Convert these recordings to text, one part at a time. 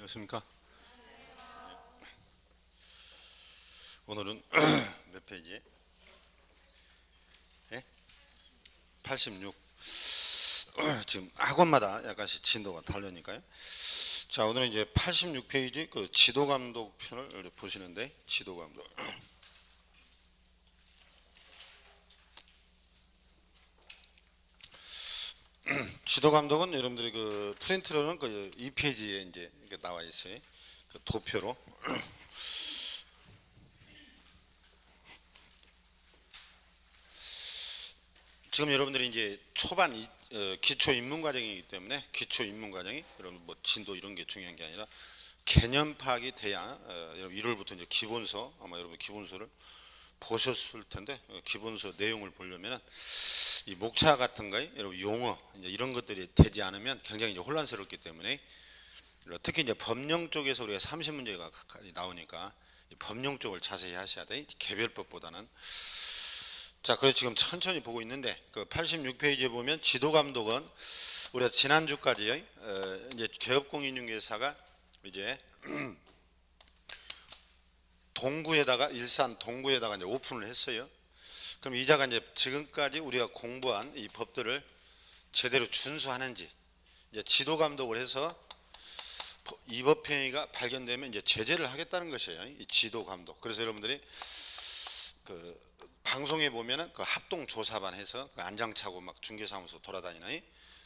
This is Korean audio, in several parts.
안녕하십니까? 오늘은 몇 페이지? 예? 86. 지금 학원마다 약간씩 진도가 다르니까요. 자, 오늘은 이제 86페이지 그 지도 감독 편을 보시는데, 지도 감독. 지도 감독은 여러분들이 그 프린트로는 그 2페이지에 이제 나와 있어요. 그 도표로. 지금 여러분들이 이제 초반 기초 입문 과정이기 때문에 기초 입문 과정이 여러분 뭐 진도 이런 게 중요한 게 아니라 개념 파악이 돼야 여러분 1월부터 이제 기본서 아마 여러분 기본서를 보셨을 텐데 기본서 내용을 보려면은 이 목차 같은 거에 여러분 용어 이제 이런 것들이 되지 않으면 굉장히 이제 혼란스럽기 때문에 특히 이제 법령 쪽에서 우리가 30문제가 가까이 나오니까 법령 쪽을 자세히 하셔야 돼. 개별법보다는. 자, 그래서 지금 천천히 보고 있는데 그 86페이지에 보면 지도 감독은 우리가 지난주까지 이제 개업공인중개사가 이제 동구에다가 일산 동구에다가 이제 오픈을 했어요. 그럼 이자가 이제 지금까지 우리가 공부한 이 법들을 제대로 준수하는지 이제 지도 감독을 해서 위법 행위가 발견되면 이제 제재를 하겠다는 것이에요. 이 지도 감독. 그래서 여러분들이 그 방송에 보면은 그 합동 조사반 해서 그 안장차고 막 중개사무소 돌아다니는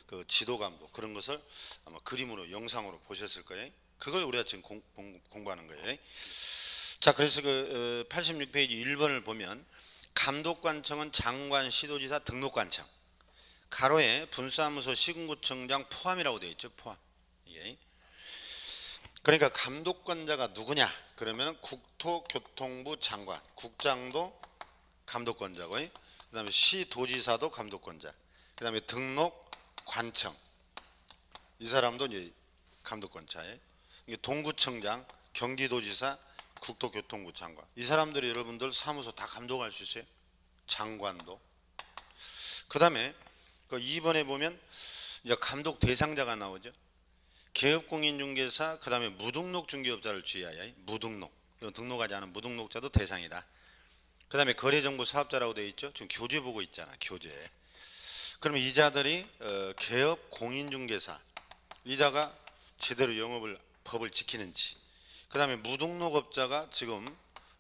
그 지도 감독 그런 것을 아마 그림으로 영상으로 보셨을 거예요. 그걸 우리가 지금 공부하는 거예요. 자, 그래서 그 86페이지 1번을 보면 감독관청은 장관, 시도지사, 등록관청 가로에 분사무소, 시군구청장 포함이라고 되어 있죠. 포함. 예. 그러니까 감독관자가 누구냐? 그러면 국토교통부 장관, 국장도 감독관자고, 그다음에 시도지사도 감독관자, 그다음에 등록관청 이 사람도 이제 감독관자예요. 동구청장, 경기도지사, 국토교통부 장관 이 사람들이 여러분들 사무소 다 감독할 수 있어요. 장관도. 그다음에 그 2번에 보면 이제 감독 대상자가 나오죠. 개업공인중개사 그다음에 무등록 중개업자를 주의하여. 무등록 이건 등록하지 않은 무등록자도 대상이다. 그 다음에 거래정보 사업자라고 되어 있죠. 지금 교재 보고 있잖아. 교재. 그러면 이자들이 개업 공인중개사 이자가 제대로 영업을 법을 지키는지 그 다음에 무등록업자가 지금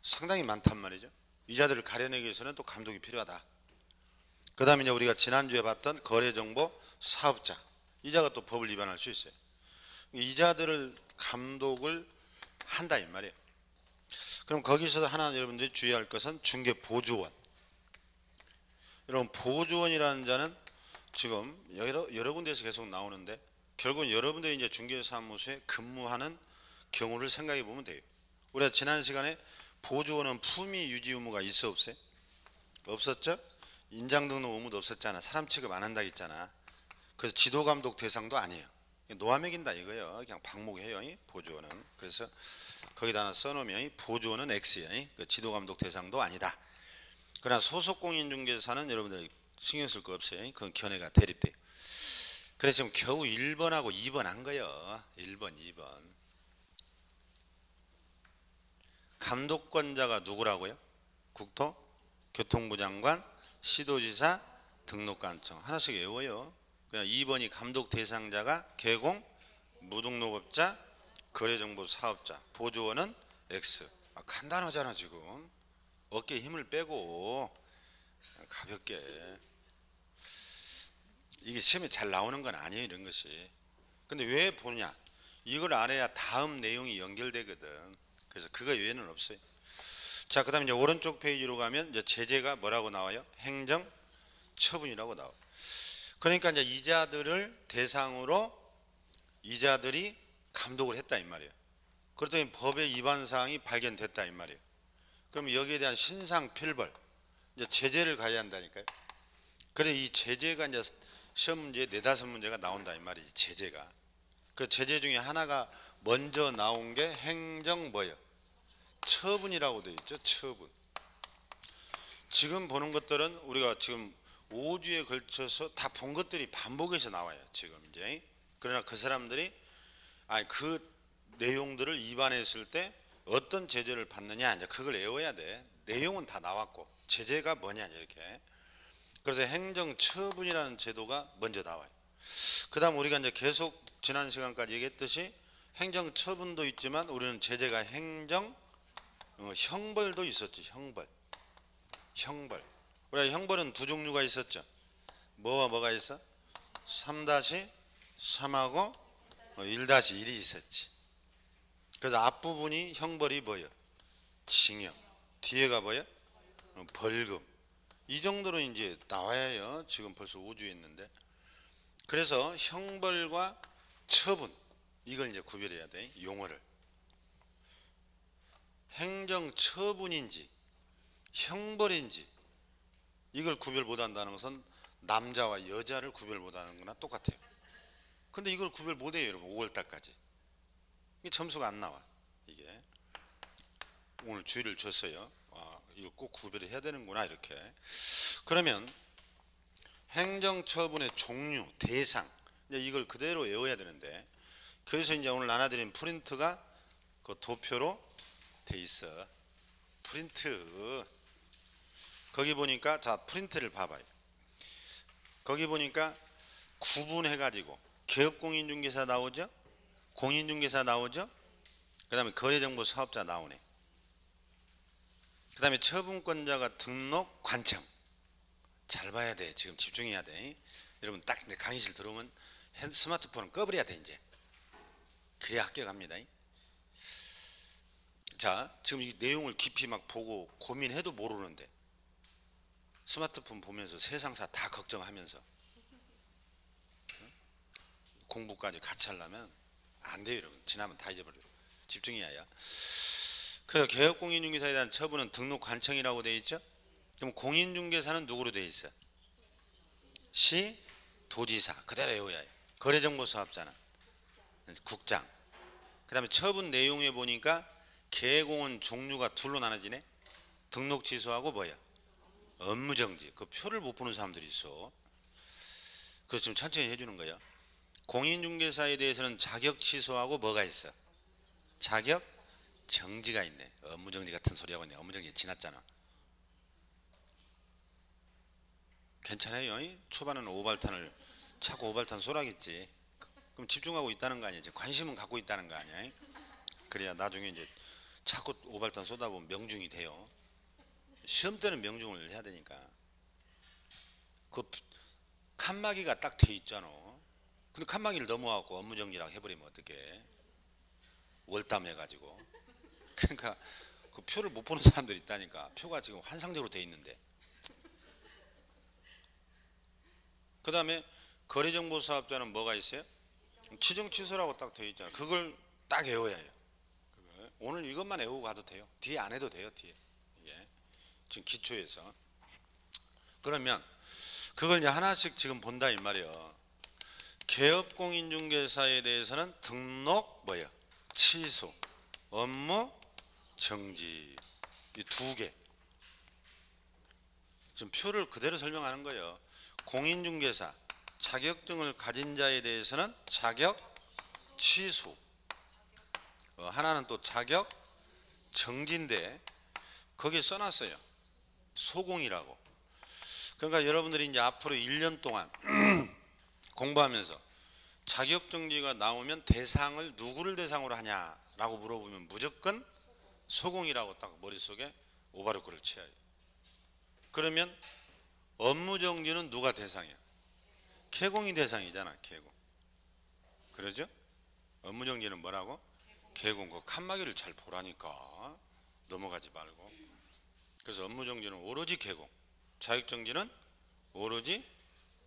상당히 많단 말이죠. 이자들을 가려내기 위해서는 또 감독이 필요하다. 그 다음에 이제 우리가 지난주에 봤던 거래정보 사업자 이자가 또 법을 위반할 수 있어요. 이자들을 감독을 한다 이 말이에요. 그럼 거기서 하나 여러분들이 주의할 것은 중개보조원. 여러분 보조원이라는 자는 지금 여러 군데에서 계속 나오는데 결국은 여러분들이 이제 중개사무소에 근무하는 경우를 생각해 보면 돼요. 우리가 지난 시간에 보조원은 품위 유지 의무가 있어 없어요? 없었죠? 인장 등록 의무도 없었잖아. 사람 취급 안 한다 했잖아. 그래서 지도감독 대상도 아니에요. 노아맥인다 이거예요. 그냥 방목해요. 보조원은. 그래서 거기다 하나 써놓으면 보조원은 X예요. 그 지도감독 대상도 아니다. 그러나 소속공인중개사는 여러분들 신경 쓸 거 없어요. 그건 견해가 대립돼요. 그래서 지금 겨우 1번하고 2번 한 거예요. 1번, 2번. 감독권자가 누구라고요? 국토교통부 장관, 시도지사, 등록관청 하나씩 외워요. 그냥 2번이 감독 대상자가 개공, 무등록업자, 거래정보 사업자, 보조원은 X. 간단하잖아 지금. 어깨에 힘을 빼고 가볍게. 이게 시험에 잘 나오는 건 아니에요 이런 것이. 근데 왜 보느냐? 이걸 알아야 다음 내용이 연결되거든. 그래서 그거 외에는 없어요. 자, 그다음에 이제 오른쪽 페이지로 가면 이제 제재가 뭐라고 나와요? 행정 처분이라고 나와. 그러니까 이제 이자들을 대상으로 이자들이 감독을 했다 이 말이에요. 그렇더니 법의 위반 사항이 발견됐다 이 말이에요. 그럼 여기에 대한 신상 필벌 이제 제재를 가야 한다니까요. 그래 이 제재가 이제 시험 문제에 4-5문제가 나온다 이 말이지. 제재가. 그 제재 중에 하나가 먼저 나온 게 행정 뭐예요? 처분이라고 되어 있죠. 처분. 지금 보는 것들은 우리가 지금 5주에 걸쳐서 다 본 것들이 반복해서 나와요. 지금 이제. 그러나 그 사람들이 그 내용들을 위반했을 때 어떤 제재를 받느냐, 이제 그걸 외워야 돼. 내용은 다 나왔고 제재가 뭐냐 이렇게. 그래서 행정처분이라는 제도가 먼저 나와요. 그다음 우리가 이제 계속 지난 시간까지 얘기했듯이 행정처분도 있지만 우리는 제재가 행정 형벌도 있었지. 형벌. 우리가 형벌은 두 종류가 있었죠. 뭐와 뭐가 있어? 3-3하고 1-1이 있었지. 그래서 앞부분이 형벌이 뭐예요? 징역. 뒤에가 뭐예요? 벌금. 이 정도로 이제 나와야 해요. 지금 벌써 5주 했는데. 그래서 형벌과 처분, 이걸 이제 구별해야 돼. 용어를. 행정처분인지 형벌인지 이걸 구별 못한다는 것은 남자와 여자를 구별 못하는 거나 똑같아요. 근데 이걸 구별 못해요, 여러분. 5월달까지 이게 점수가 안 나와. 이게 오늘 주의를 줬어요. 이걸 꼭 구별을 해야 되는구나 이렇게. 그러면 행정처분의 종류, 대상, 이제 이걸 그대로 외워야 되는데, 그래서 이제 오늘 나눠드린 프린트가 그 도표로 돼 있어. 프린트. 거기 보니까, 자, 프린트를 봐봐요. 거기 보니까 구분해 가지고 개업공인중개사 나오죠, 공인중개사 나오죠, 그 다음에 거래정보 사업자 나오네. 그 다음에 처분권자가 등록 관청. 잘 봐야 돼. 지금 집중해야 돼. 여러분 딱 이제 강의실 들어오면 스마트폰은 꺼버려야 돼. 이제 그래야 학교 갑니다. 자, 지금 이 내용을 깊이 막 보고 고민해도 모르는데 스마트폰 보면서 세상사 다 걱정하면서 공부까지 같이 하려면 안 돼요, 여러분. 지나면 다 잊어버려요. 집중해야 해요. 그래서 개업공인중개사에 대한 처분은 등록관청이라고 되어 있죠. 그럼 공인중개사는 누구로 되어 있어? 시, 도지사. 그대로 외워야 해요. 거래정보사업자는 국장. 그 다음에 처분 내용에 보니까 개공은 종류가 둘로 나눠지네. 등록 취소하고 뭐야? 업무정지. 그 표를 못 보는 사람들이 있어. 그래서 좀 천천히 해주는 거예요. 공인중개사에 대해서는 자격 취소하고 뭐가 있어? 자격 정지가 있네. 업무정지 같은 소리하고 있네. 업무정지 지났잖아. 괜찮아요. 초반에는 오발탄을 자꾸 오발탄 쏘라겠지. 그럼 집중하고 있다는 거 아니야. 관심은 갖고 있다는 거 아니야. 그래야 나중에 이제 자꾸 오발탄 쏘다 보면 명중이 돼요. 시험 때는 명중을 해야 되니까. 그 칸막이가 딱 돼 있잖아. 근데 칸막이를 넘어가고 업무정지라고 해버리면 어떡해. 월담해가지고. 그러니까 그 표를 못 보는 사람들이 있다니까. 표가 지금 환상적으로 돼 있는데. 그 다음에 거래정보사업자는 뭐가 있어요? 취정취소라고 딱 되어 있잖아요. 그걸 딱 외워야 해요. 오늘 이것만 외우고 가도 돼요. 뒤에 안 해도 돼요. 뒤에. 이게 지금 기초에서. 그러면 그걸 이제 하나씩 지금 본다 이 말이에요. 개업공인중개사에 대해서는 등록 뭐예요? 취소, 업무 정지. 이 두 개. 지금 표를 그대로 설명하는 거예요. 공인중개사 자격증을 가진 자에 대해서는 자격 취소. 하나는 또 자격 정지인데 거기에 써놨어요. 소공이라고. 그러니까 여러분들이 이제 앞으로 1년 동안 공부하면서 자격정지가 나오면 대상을 누구를 대상으로 하냐라고 물어보면 무조건 소공이라고 딱 머릿속에 오바르크를 쳐야 해요. 그러면 업무정지는 누가 대상이야? 개공이 대상이잖아. 개공. 그러죠? 업무정지는 뭐라고? 개공. 그 칸막이를 잘 보라니까. 넘어가지 말고. 그래서 업무정지는 오로지 개공, 자격정지는 오로지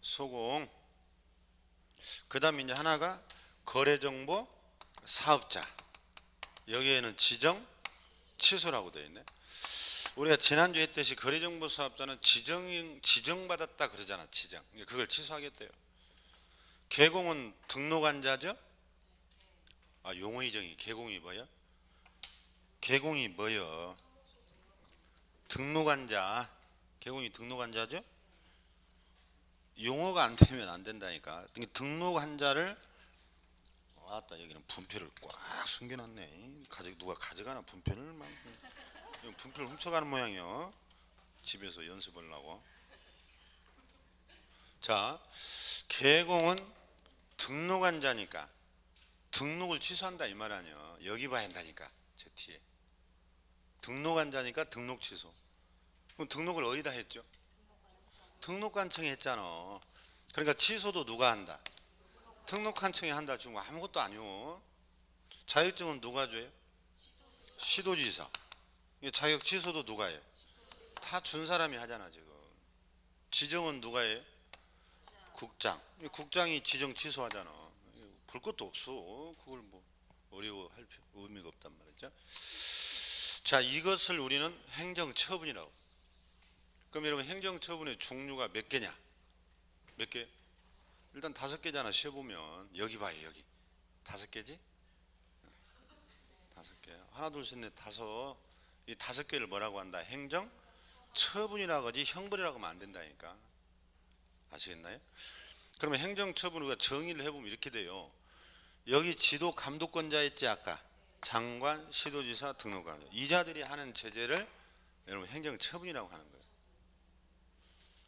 소공. 그 다음에 이제 하나가 거래정보 사업자. 여기에는 지정 취소라고 되어 있네. 우리가 지난주에 했듯이 거래정보 사업자는 지정받았다 그러잖아. 지정. 그걸 취소하겠대요. 개공은 등록한 자죠. 용어 이정이 개공이 뭐야? 개공이 뭐야? 등록한 자. 개공이 등록한 자죠. 용어가 안 되면 안 된다니까. 등록한 자를 아따 여기는 분필을 꽉 숨겨놨네. 누가 가져가나 분필을 막. 분필을 훔쳐가는 모양이요. 집에서 연습하려고. 자, 개공은 등록한자니까 등록을 취소한다 이 말 아니야. 여기 봐야 한다니까. 제 뒤에 등록한자니까 등록 취소. 그럼 등록을 어디다 했죠? 등록관청에 했잖아. 그러니까 취소도 누가 한다? 등록관청이 한다. 지금 아무것도 아니오. 자격증은 누가 줘요? 시도지사. 자격 취소도 누가 해요? 다 준 사람이 하잖아 지금. 지정은 누가 해요? 국장. 국장이 지정 취소하잖아. 볼 것도 없어. 그걸 뭐 어려워할 의미가 없단 말이죠. 자, 이것을 우리는 행정처분이라고. 그럼 여러분 행정처분의 종류가 몇 개냐? 몇 개? 일단 5개잖아. 쉬어보면 여기 봐요. 여기 5개지? 5개. 하나 둘 셋 넷 다섯. 이 5개를 뭐라고 한다? 행정처분이라고 하지 형벌이라고 하면 안 된다니까. 아시겠나요? 그러면 행정처분 우리가 정의를 해보면 이렇게 돼요. 여기 지도 감독권자 있지 아까 장관, 시도지사, 등록관 이 자들이 하는 제재를 여러분 행정처분이라고 하는 거예요.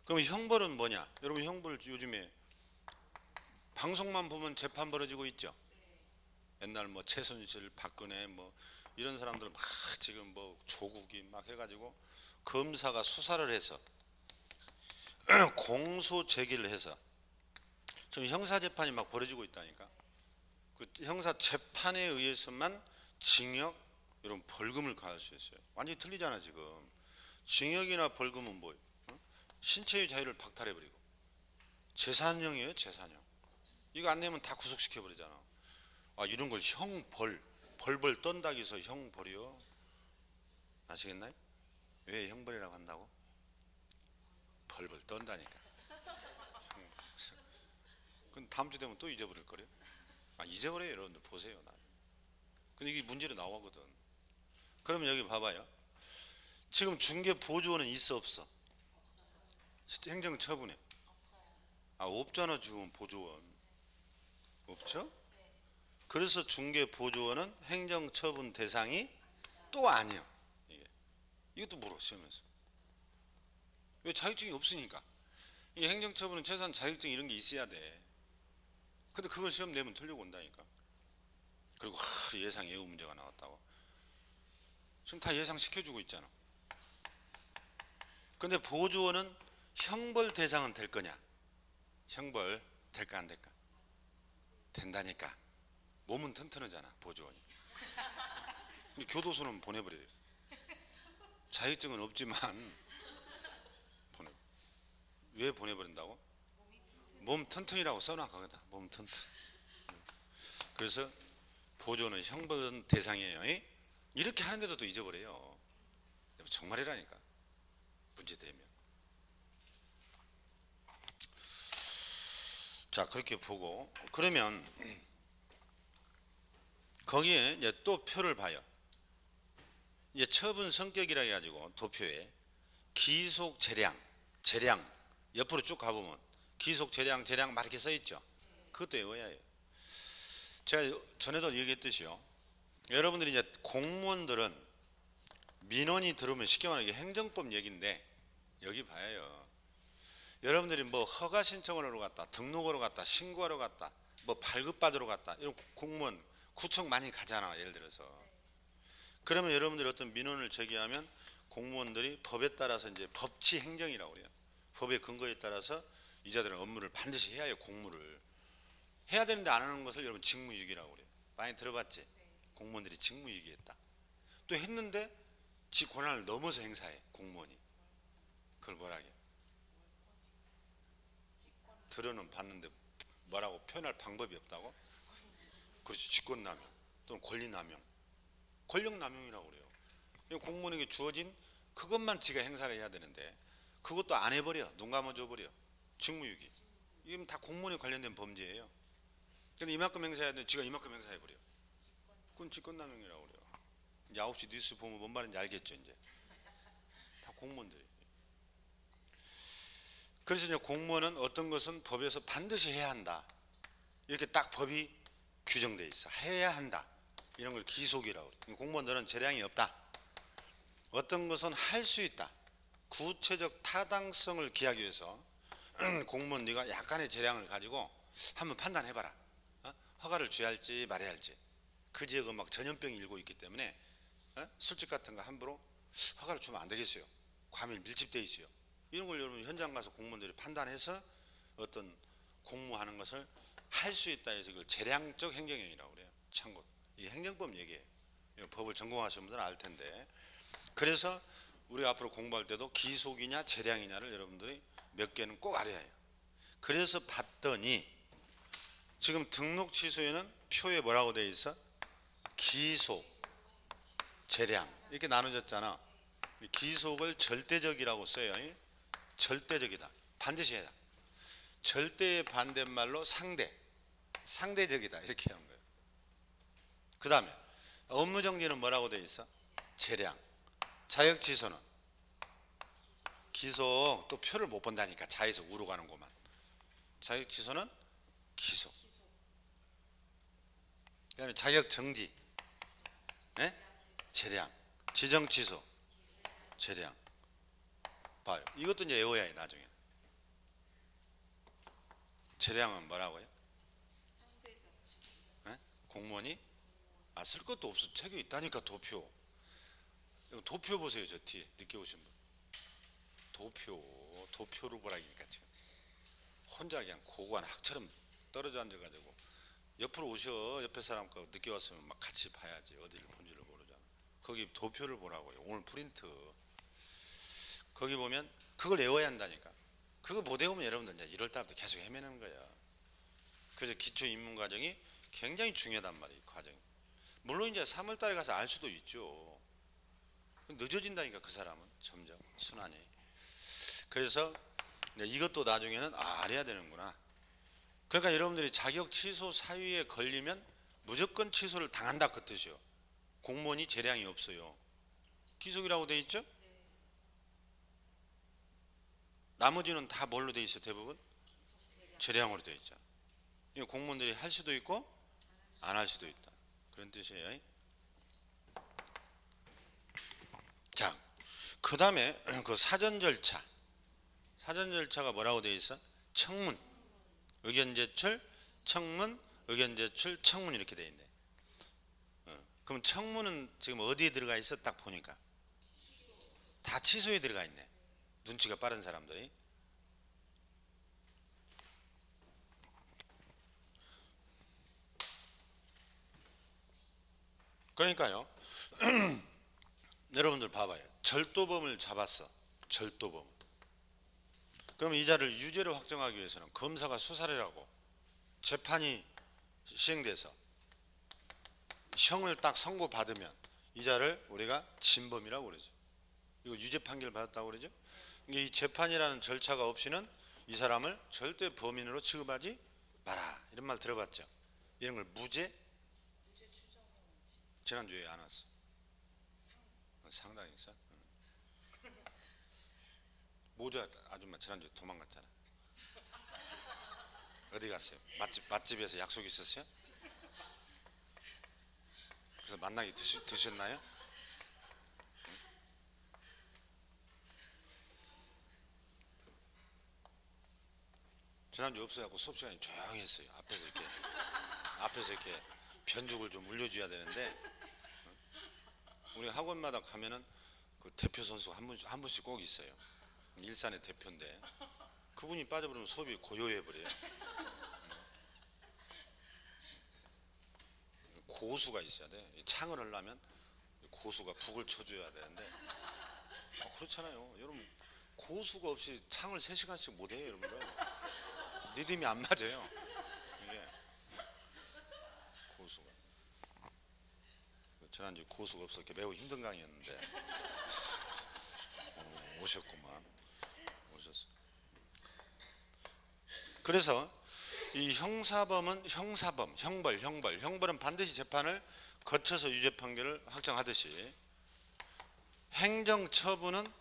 그럼 형벌은 뭐냐? 여러분 형벌 요즘에 방송만 보면 재판 벌어지고 있죠. 옛날 뭐 최순실, 박근혜 뭐 이런 사람들 막 지금 뭐 조국이 막 해가지고 검사가 수사를 해서 공소 제기를 해서 지금 형사 재판이 막 벌어지고 있다니까. 그 형사 재판에 의해서만 징역 이런 벌금을 가할 수 있어요. 완전히 틀리잖아 지금. 징역이나 벌금은 뭐예요? 신체의 자유를 박탈해버리고 재산형이에요. 재산형. 이거 안 내면 다 구속시켜버리잖아. 아, 이런 걸 형벌 벌벌 떤다고 해서 형벌이요. 아시겠나요? 왜 형벌이라고 한다고? 벌벌 떤다니까. 그럼 다음 주 되면 또 잊어버릴 거래요. 아, 잊어버려요. 여러분들 보세요. 근데 이게 문제로 나오거든. 그러면 여기 봐봐요. 지금 중개보조원은 있어 없어? 행정처분에 아, 없잖아. 지금 보조원 없죠? 그래서 중개보조원은 행정처분 대상이 또 아니야. 이것도 물어 시험에서. 왜? 자격증이 없으니까. 이 행정처분은 최소한 자격증 이런 게 있어야 돼. 근데 그걸 시험 내면 틀리고 온다니까. 그리고 예상 예우 문제가 나왔다고. 지금 다 예상시켜주고 있잖아. 근데 보조원은 형벌 대상은 될 거냐? 형벌 될까 안 될까? 된다니까. 몸은 튼튼하잖아 보조원이. 교도소는 보내버려요. 자격증은 없지만 왜 보내버린다고? 몸 튼튼이라고 써놔 거기다. 몸 튼튼. 그래서 보조는 형벌 대상이에요. 이렇게 하는데도 또 잊어버려요. 정말이라니까. 문제되면. 자, 그렇게 보고 그러면 거기에 이제 또 표를 봐요. 이제 처분 성격이라 해가지고 도표에 기속 재량 옆으로 쭉 가보면 기속 재량 막 이렇게 써 있죠. 그것도 외워야 해요. 제가 전에도 얘기했듯이요. 여러분들이 이제 공무원들은 민원이 들어오면 쉽게 말하면 이게 행정법 얘기인데 여기 봐요. 여러분들이 뭐 허가 신청을 하러 갔다, 등록하러 갔다, 신고하러 갔다, 뭐 발급받으러 갔다 이런 공무원 구청 많이 가잖아. 예를 들어서. 그러면 여러분들이 어떤 민원을 제기하면 공무원들이 법에 따라서 이제 법치 행정이라고 그래요. 법의 근거에 따라서 이자들은 업무를 반드시 해야 해요. 공무를 해야 되는데 안 하는 것을 여러분 직무유기라고 그래요. 많이 들어봤지? 공무원들이 직무유기했다. 또 했는데 지 권한을 넘어서 행사해 공무원이. 그걸 뭐라 해요? 들어는 봤는데 뭐라고 표현할 방법이 없다고? 그렇지. 직권남용 또는 권리남용, 권력남용이라고 그래요. 공무원에게 주어진 그것만 지가 행사를 해야 되는데 그것도 안 해버려. 눈 감아줘 버려. 직무유기. 이건 다 공무원에 관련된 범죄예요. 그런데 이만큼 행사해야 되는데 지가 이만큼 행사해버려. 그건 직권남용이라고 그래요. 이제 9시 뉴스 보면 뭔 말인지 알겠죠. 이제 다 공무원들이. 그래서 이제 공무원은 어떤 것은 법에서 반드시 해야 한다. 이렇게 딱 법이 규정돼 있어. 해야 한다. 이런 걸 기속이라고 그래. 공무원들은 재량이 없다. 어떤 것은 할 수 있다. 구체적 타당성을 기하기 위해서 공무원 네가 약간의 재량을 가지고 한번 판단해봐라. 허가를 줘야 할지 말아야 할지. 그 지역은 막 전염병이 일고 있기 때문에 술집 같은 거 함부로 허가를 주면 안 되겠어요. 과밀 밀집돼 있어요. 이런 걸 여러분 현장 가서 공무원들이 판단해서 어떤 공무하는 것을 할 수 있다 해서 이걸 재량적 행정행위라고 그래요. 참고로 이 행정법 얘기예요. 법을 전공하시는 분들은 알 텐데. 그래서 우리가 앞으로 공부할 때도 기속이냐 재량이냐를 여러분들이 몇 개는 꼭 알아야 해요. 그래서 봤더니 지금 등록 취소에는 표에 뭐라고 돼 있어? 기속, 재량 이렇게 나눠졌잖아. 기속을 절대적이라고 써요. 절대적이다. 반드시 해야. 절대의 반대말로 상대, 상대적이다 이렇게 하는 거예요. 그 다음에 업무정지는 뭐라고 돼 있어? 재량. 자격 취소는 기속. 또 표를 못 본다니까 자에서 우로 가는구만. 자격 취소는 기속. 그 다음에 자격 정지, 재량. 지정 취소, 재량. 봐요. 이것도 이제 외워야 해 나중에. 재량은 뭐라고요? 공무원이 쓸 것도 없어. 책에 있다니까. 도표. 도표 보세요. 저 뒤에 늦게 오신 분. 도표를 보라니까 지금. 혼자 그냥 고고한 학처럼 떨어져 앉아가지고 옆으로 오셔. 옆에 사람 거 늦게 왔으면 막 같이 봐야지. 어디를 본지를 모르잖아. 거기 도표를 보라고요. 오늘 프린트. 거기 보면 그걸 외워야 한다니까. 그거 못 외우면 여러분들 이제 1월 달부터 계속 헤매는 거야. 그래서 기초 입문 과정이 굉장히 중요하단 말이에요. 과정이. 물론 이제 3월 달에 가서 알 수도 있죠. 늦어진다니까 그 사람은 점점 순환이. 그래서 이것도 나중에는 알아야 되는구나. 그러니까 여러분들이 자격 취소 사유에 걸리면 무조건 취소를 당한다 그 뜻이요. 공무원이 재량이 없어요. 기속이라고 돼 있죠? 나머지는 다 뭘로 돼 있어? 대부분 재량으로 돼 있잖아. 이거 공무원들이 할 수도 있고 안 할 수도 있다. 그런 뜻이에요. 자, 그 다음에 그 사전 절차. 사전 절차가 뭐라고 돼 있어? 청문, 의견 제출, 청문, 의견 제출, 청문 이렇게 돼 있네. 그럼 청문은 지금 어디에 들어가 있어? 딱 보니까 다 취소에 들어가 있네. 눈치가 빠른 사람들이. 그러니까요. 여러분들 봐봐요. 절도범을 잡았어. 절도범. 그럼 이 자를 유죄로 확정하기 위해서는 검사가 수사를 하고 재판이 시행돼서 형을 딱 선고받으면 이 자를 우리가 진범이라고 그러죠. 이거 유죄 판결 받았다고 그러죠. 이 재판이라는 절차가 없이는 이 사람을 절대 범인으로 취급하지 마라. 이런 말 들어봤죠. 이런 걸 무죄 지난주에 안 왔어. 상당히 있어. 모자 아줌마 지난주에 도망갔잖아. 어디 갔어요? 맛집에서 약속 있었어요? 그래서 만나게 드셨나요? 지난주 없어갖고 수업 시간이 조용히 했어요. 앞에서 이렇게 변죽을 좀 울려줘야 되는데, 우리 학원마다 가면은 그 대표 선수가 한 분씩 꼭 있어요. 일산의 대표인데 그분이 빠져버리면 수업이 고요해 버려요. 고수가 있어야 돼. 창을 하려면 고수가 북을 쳐줘야 되는데 그렇잖아요. 여러분 고수가 없이 창을 3시간씩 못해요. 여러분들 리듬이 안 맞아요. 이게 고수가. 지난주에 고수가 없어 이렇게 매우 힘든 강의였는데 오셨구만. 오셨어. 그래서 이 형사범은 형벌은 반드시 재판을 거쳐서 유죄 판결을 확정하듯이 행정처분은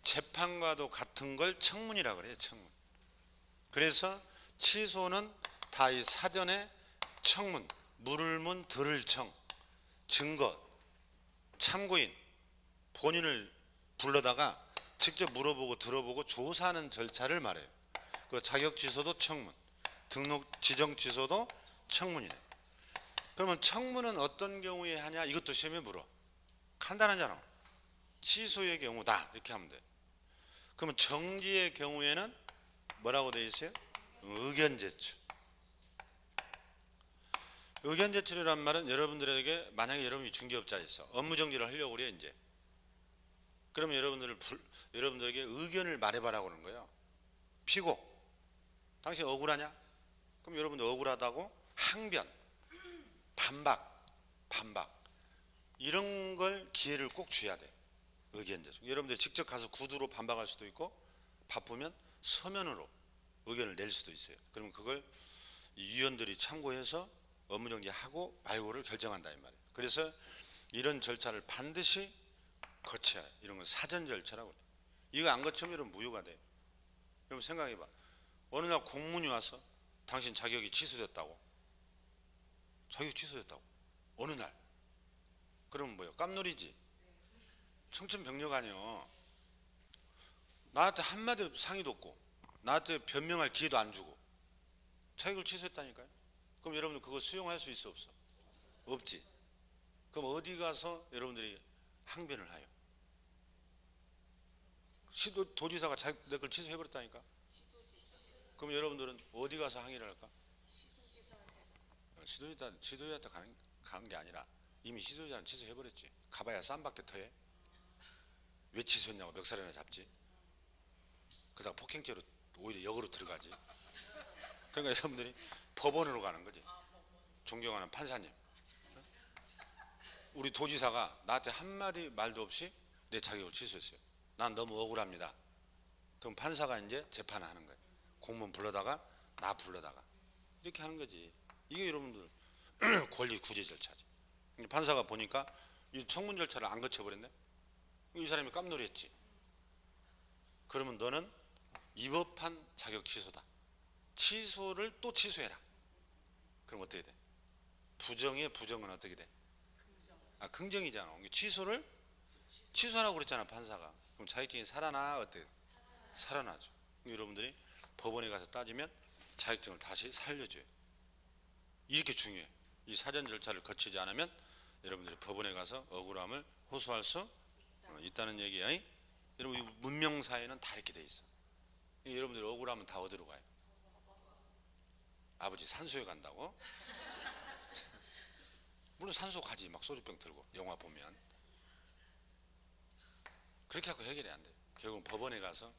재판과도 같은 걸 청문이라고 그래요. 청문. 그래서 취소는 다 이 사전에 청문, 물을문 들을 청, 증거, 참고인, 본인을 불러다가 직접 물어보고 들어보고 조사하는 절차를 말해요. 그 자격 취소도 청문, 등록 지정 취소도 청문이네. 그러면 청문은 어떤 경우에 하냐? 이것도 시험에 물어. 간단하잖아. 취소의 경우다 이렇게 하면 돼. 그러면 정지의 경우에는 뭐라고 되어 있어요? 의견 제출. 의견 제출이란 말은 여러분들에게 만약에 여러분이 중개업자에서 업무 정지를 하려고 그래요 이제. 그러면 여러분들에게 의견을 말해봐라고 하는 거예요. 피고, 당신 억울하냐? 그럼 여러분들 억울하다고 항변, 반박 이런 걸 기회를 꼭 줘야 돼. 의견 제출. 여러분들 직접 가서 구두로 반박할 수도 있고 바쁘면 서면으로 의견을 낼 수도 있어요. 그러면 그걸 위원들이 참고해서 업무정지하고 말고를 결정한다 이 말이에요. 그래서 이런 절차를 반드시 거쳐야 해요. 이런 건 사전 절차라고 해요. 이거 안 거치면 이런 무효가 돼요. 여러분 생각해봐. 어느 날 공문이 와서 당신 자격이 취소됐다고. 자격이 취소됐다고. 어느 날. 그러면 뭐예요? 깜놀이지. 청천벽력 아니요. 나한테 한마디 상의도 없고 나한테 변명할 기회도 안 주고 자격을 취소했다니까요. 그럼 여러분들 그거 수용할 수 있어 없어? 없지. 그럼 어디 가서 여러분들이 항변을 해요? 도지사가 내 걸 취소해버렸다니까. 그럼 여러분들은 어디 가서 항의를 할까? 시도지한테 가는 게 아니라 이미 시도지한테 취소해버렸지. 가봐야 쌈밖에 더해. 왜 취소했냐고 멱살이나 잡지. 그러다가 폭행죄로 오히려 역으로 들어가지. 그러니까 여러분들이 법원으로 가는 거지. 존경하는 판사님, 우리 도지사가 나한테 한마디 말도 없이 내 자격을 취소했어요. 난 너무 억울합니다. 그럼 판사가 이제 재판을 하는 거예요. 공무원 불러다가 나 불러다가 이렇게 하는 거지. 이게 여러분들 권리 구제 절차지. 판사가 보니까 이 청문 절차를 안 거쳐버렸네. 이 사람이 깜놀했지. 그러면 너는 위법한 자격 취소다. 취소를 또 취소해라. 그럼 어떻게 돼? 부정의 부정은 어떻게 돼? 긍정이잖아. 취소를 취소하라고 그랬잖아 판사가. 그럼 자격증이 살아나 어떻게 돼? 살아나죠. 여러분들이 법원에 가서 따지면 자격증을 다시 살려줘요. 이렇게 중요해. 이 사전 절차를 거치지 않으면 여러분들이 법원에 가서 억울함을 호소할 수 있다는 얘기야. 여러분 문명사회는 다 이렇게 돼 있어. 여러분들이 억울하면 다 어디로 가요? 아버지 산소에 간다고? 물론 산소 가지. 막 소주병 들고 영화 보면 그렇게 하고 해결이 안 돼요. 결국은 법원에 가서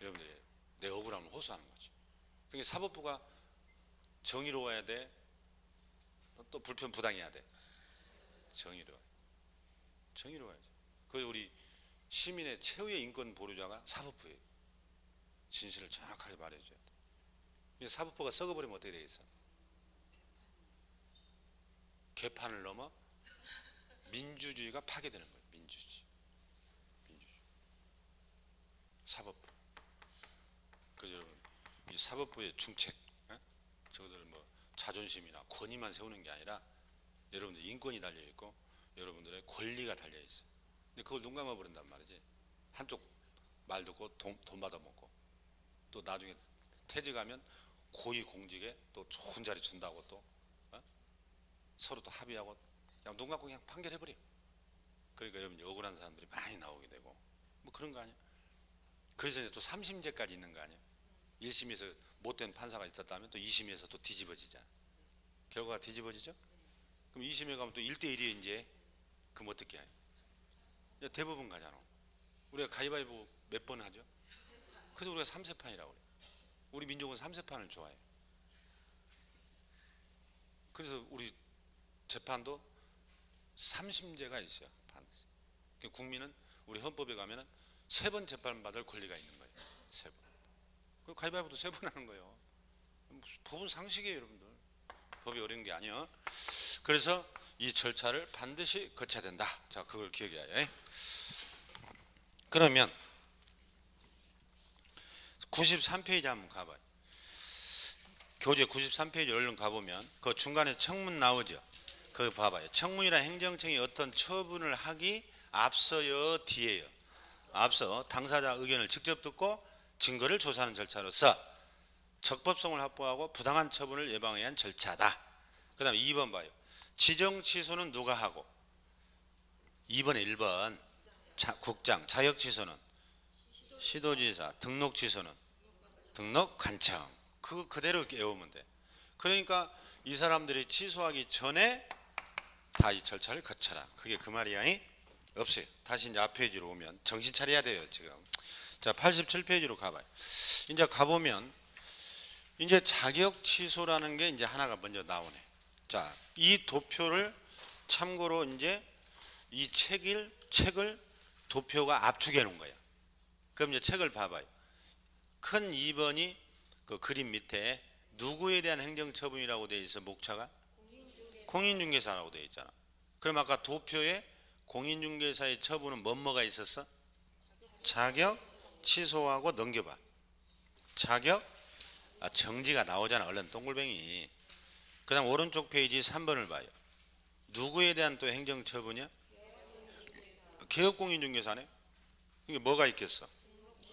여러분들이 내 억울함을 호소하는 거지. 그러니까 사법부가 정의로워야 돼. 또 불편부당해야 돼. 정의로워야지. 그래서 우리 시민의 최후의 인권 보루자가 사법부예요. 진실을 정확하게 말해줘야 돼. 사법부가 썩어버리면 어떻게 되겠어? 개판을 넘어 민주주의가 파괴되는 거예요. 민주주의. 사법부. 그래서 여러분 이 사법부의 중책, 저들 뭐 자존심이나 권위만 세우는 게 아니라 여러분들 인권이 달려 있고 여러분들의 권리가 달려 있어. 근데 그걸 눈 감아 버린단 말이지. 한쪽 말 듣고 돈 받아 먹고 또 나중에 퇴직하면 고위 공직에 또 좋은 자리 준다고 또 서로 또 합의하고 그냥 눈 감고 그냥 판결해버려. 그러니까 여러분 억울한 사람들이 많이 나오게 되고 뭐 그런 거 아니야? 그래서 이제 또 3심제까지 있는 거 아니야? 1심에서 못된 판사가 있었다면 또 2심에서 또 뒤집어지잖아. 결과가 뒤집어지죠? 그럼 2심에 가면 또 1대1이에요 이제. 그럼 어떻게 해요? 대부분 가잖아. 우리가 가위바위보 몇 번 하죠? 그래서 우리가 3세판이라고 그래. 우리 민족은 3세판을 좋아해. 그래서 우리 재판도 3심제가 있어요. 반드시. 국민은 우리 헌법에 가면은 3번 재판받을 권리가 있는 거예요. 3번. 그 가위바위보도 3번 하는 거예요. 법은 상식이에요, 여러분들. 법이 어려운 게 아니에요. 그래서 이 절차를 반드시 거쳐야 된다. 자, 그걸 기억해야 해. 그러면 93페이지 한번 가봐요. 교재 93페이지 얼른 가보면 그 중간에 청문 나오죠. 그거 봐봐요. 청문이란 행정청이 어떤 처분을 하기 앞서요, 뒤에요? 앞서 당사자 의견을 직접 듣고 증거를 조사하는 절차로서 적법성을 확보하고 부당한 처분을 예방하기 위한 절차다. 그 다음에 2번 봐요. 지정 취소는 누가 하고? 2번에 1번 국장, 자격 취소는 시도지사, 등록 취소는 등록관청. 그거 그대로 외우면 돼. 그러니까 이 사람들이 취소하기 전에 다 이 절차를 거쳐라. 그게 그 말이야. 없어요. 다시 이제 앞 페이지로 오면 정신 차려야 돼요. 지금 자 87페이지로 가봐요. 이제 가보면 이제 자격 취소라는 게 이제 하나가 먼저 나오네. 자, 이 도표를 참고로 이제 이 책을 도표가 압축해 놓은 거야. 그럼 이제 책을 봐봐요. 큰 2번이 그 그림 밑에 누구에 대한 행정처분이라고 되어 있어? 목차가 공인중개사라고 되어 있잖아. 그럼 아까 도표에 공인중개사의 처분은 뭐가 있었어? 자격 취소하고 넘겨봐. 자격 정지가 나오잖아. 얼른 동글뱅이. 그 다음 오른쪽 페이지 3번을 봐요. 누구에 대한 또 행정처분이야? 개업공인중개사네. 이게 뭐가 있겠어?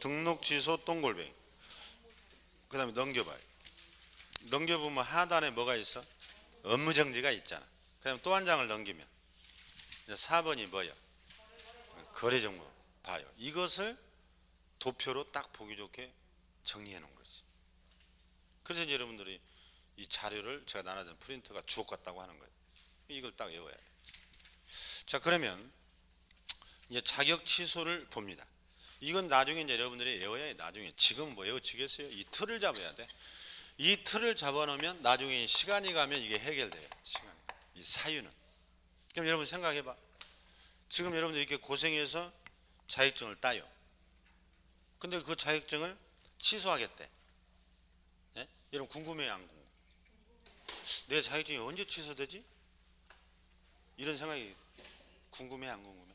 등록 취소 동글뱅이. 그 다음에 넘겨봐요. 넘겨보면 하단에 뭐가 있어? 업무정지가 있잖아. 그 다음에 또 한 장을 넘기면 4번이 뭐야? 거래정보 봐요. 이것을 도표로 딱 보기 좋게 정리해 놓은 거지. 그래서 이제 여러분들이 이 자료를 제가 나눠준 프린터가 주옥 같다고 하는 거예요. 이걸 딱 외워야 해요. 자, 그러면 이제 자격 취소를 봅니다. 이건 나중에 이제 여러분들이 외워야 해. 나중에 지금 뭐 외워지겠어요? 이 틀을 잡아야 돼. 이 틀을 잡아놓으면 나중에 시간이 가면 이게 해결돼요. 시간이. 이 사유는. 그럼 여러분 생각해봐. 지금 여러분들 이렇게 고생해서 자격증을 따요. 근데 그 자격증을 취소하겠대. 네? 여러분 궁금해요, 안 궁금해요? 내 자격증이 언제 취소되지? 이런 생각이 궁금해, 안 궁금해?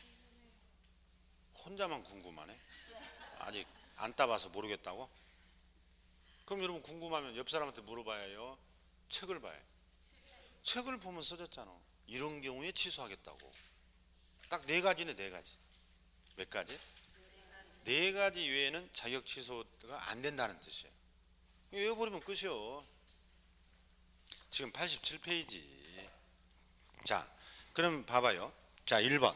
혼자만 궁금하네. 아직 안 따봐서 모르겠다고? 그럼 여러분 궁금하면 옆 사람한테 물어봐야 해요. 책을 봐요. 책을 보면 써졌잖아. 이런 경우에 취소하겠다고. 딱 4가지네. 4가지. 몇 가지? 4가지 외에는 자격 취소가 안 된다는 뜻이에요. 외워버리면 끝이요. 지금 87페이지. 자, 그럼 봐봐요. 자, 1번